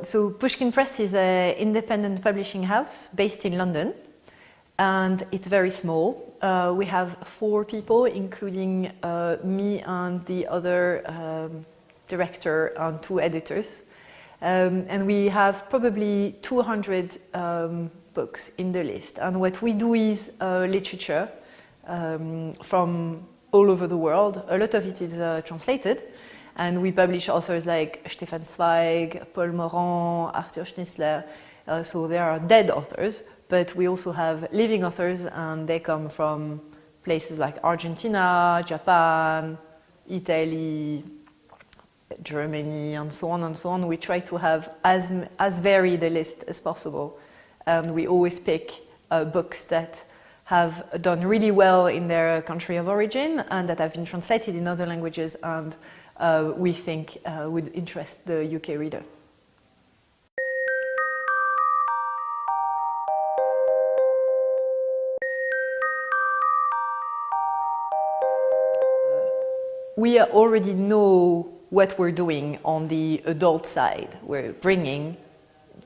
So Pushkin Press is an independent publishing house based in London, and it's very small. We have 4 people, including me and the other director and 2 editors. And we have probably 200 books in the list. And what we do is literature from all over the world. A lot of it is translated. And we publish authors like Stefan Zweig, Paul Morand, Arthur Schnitzler. So they are dead authors, but we also have living authors, and they come from places like Argentina, Japan, Italy, Germany, and so on and so on. We try to have as varied a list as possible. And we always pick books that have done really well in their country of origin and that have been translated in other languages and we think would interest the UK reader. We already know what we're doing on the adult side. We're bringing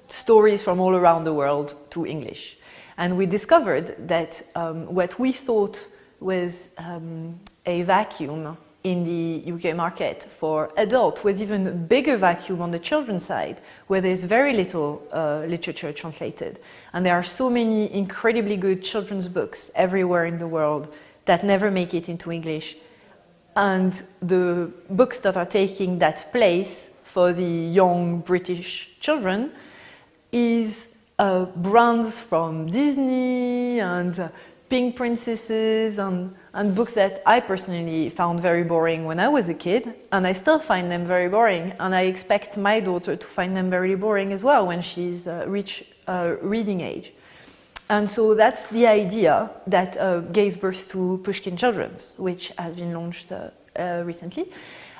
stories from all around the world to English. And we discovered that what we thought was a vacuum in the UK market for adult was even a bigger vacuum on the children's side, where there's very little literature translated. And there are so many incredibly good children's books everywhere in the world that never make it into English. And the books that are taking that place for the young British children is brands from Disney and Pink Princesses and books that I personally found very boring when I was a kid, and I still find them very boring, and I expect my daughter to find them very boring as well when she's reached reading age. And so that's the idea that gave birth to Pushkin Children's, which has been launched recently.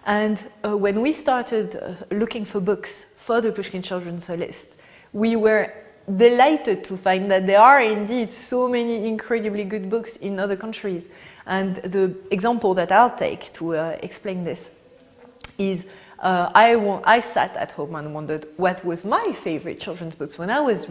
And when we started looking for books for the Pushkin Children's list, we were delighted to find that there are indeed so many incredibly good books in other countries. And the example that I'll take to explain this is I sat at home and wondered what was my favorite children's books when I was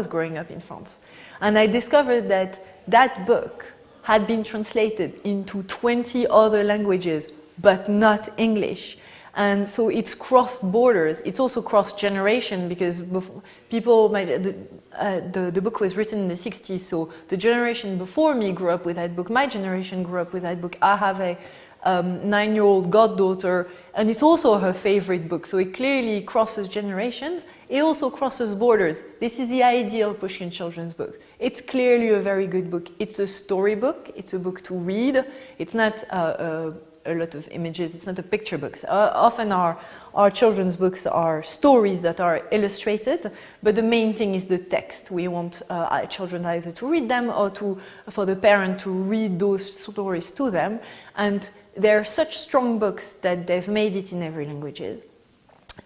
growing up in France. And I discovered that that book had been translated into 20 other languages, but not English. And so it's crossed borders. It's also crossed generation, because people might, the book was written in the 60s, so the generation before me grew up with that book. My generation grew up with that book. I have a 9-year-old goddaughter, and it's also her favorite book. So it clearly crosses generations. It also crosses borders. This is the ideal Pushkin children's book. It's clearly a very good book. It's a storybook. It's a book to read. It's not a lot of images. It's not a picture book. Often our children's books are stories that are illustrated, but the main thing is the text. We want our children either to read them or for the parent to read those stories to them. And they're such strong books that they've made it in every language,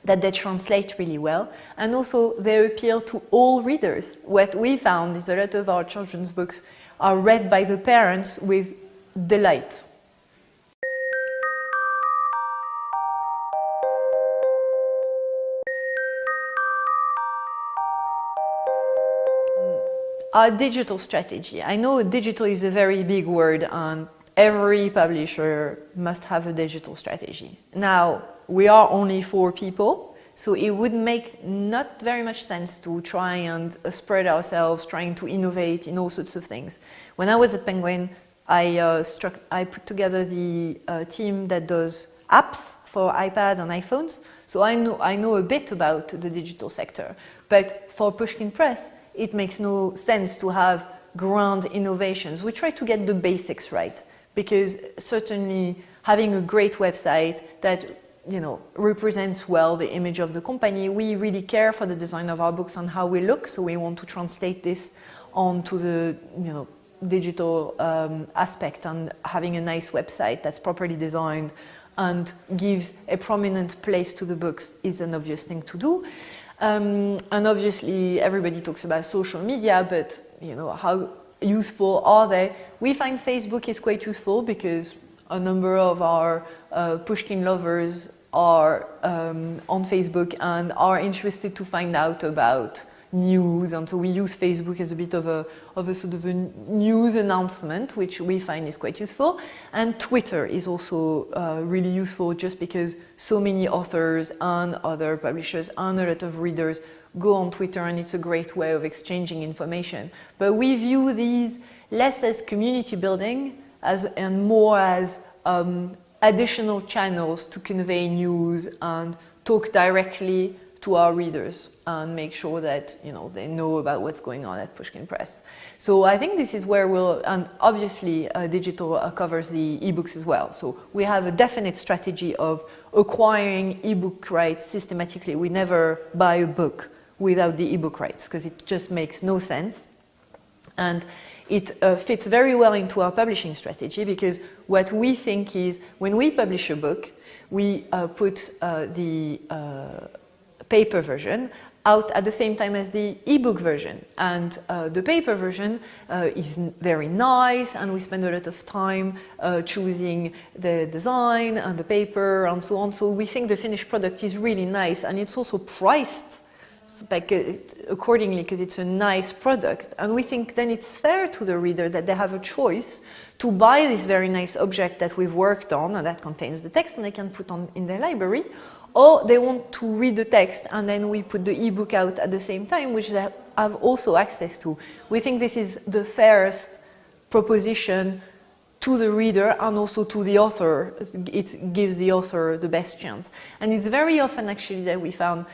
that they translate really well, and also they appeal to all readers. What we found is a lot of our children's books are read by the parents with delight. Our digital strategy. I know digital is a very big word, and every publisher must have a digital strategy. Now, we are only 4 people, so it would make not very much sense to try and spread ourselves, trying to innovate in all sorts of things. When I was at Penguin, I put together the team that does apps for iPad and iPhones, so I know a bit about the digital sector. But for Pushkin Press, it makes no sense to have grand innovations. We try to get the basics right, because certainly having a great website that represents well the image of the company. We really care for the design of our books and how we look, so we want to translate this onto the digital aspect, and having a nice website that's properly designed and gives a prominent place to the books is an obvious thing to do. And obviously everybody talks about social media, but how useful are they? We find Facebook is quite useful because a number of our Pushkin lovers are on Facebook and are interested to find out about news, and so we use Facebook as a bit of a sort of a news announcement, which we find is quite useful. And Twitter is also really useful, just because so many authors and other publishers and a lot of readers go on Twitter, and it's a great way of exchanging information. But we view these less as community building and more as additional channels to convey news and talk directly to our readers and make sure that they know about what's going on at Pushkin Press. So I think this is where and obviously digital covers the ebooks as well. So we have a definite strategy of acquiring ebook rights systematically. We never buy a book without the ebook rights, because it just makes no sense. And it fits very well into our publishing strategy, because what we think is, when we publish a book, we put the paper version out at the same time as the ebook version, and the paper version is very nice, and we spend a lot of time choosing the design and the paper and so on. So we think the finished product is really nice, and it's also priced accordingly, because it's a nice product. And we think then it's fair to the reader that they have a choice to buy this very nice object that we've worked on and that contains the text, and they can put on in their library, or they want to read the text and then we put the ebook out at the same time, which they have also access to. We think this is the fairest proposition to the reader and also to the author. It gives the author the best chance. And it's very often actually that we found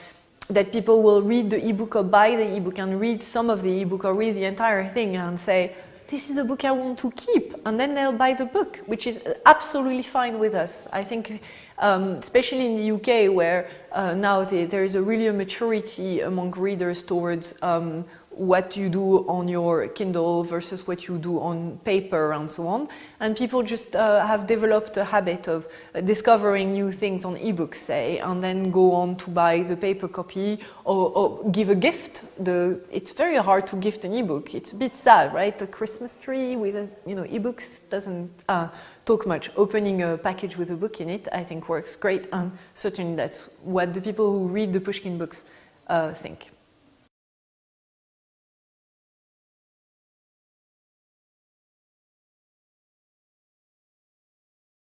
that people will read the ebook or buy the ebook and read some of the ebook or read the entire thing and say, this is a book I want to keep, and then they'll buy the book, which is absolutely fine with us. I think, especially in the UK, where now there is really a maturity among readers towards what you do on your Kindle versus what you do on paper and so on. And people just have developed a habit of discovering new things on ebooks, say, and then go on to buy the paper copy or give a gift. It's very hard to gift an ebook. It's a bit sad, right? A Christmas tree with ebooks doesn't talk much. Opening a package with a book in it, I think, works great, and certainly that's what the people who read the Pushkin books think.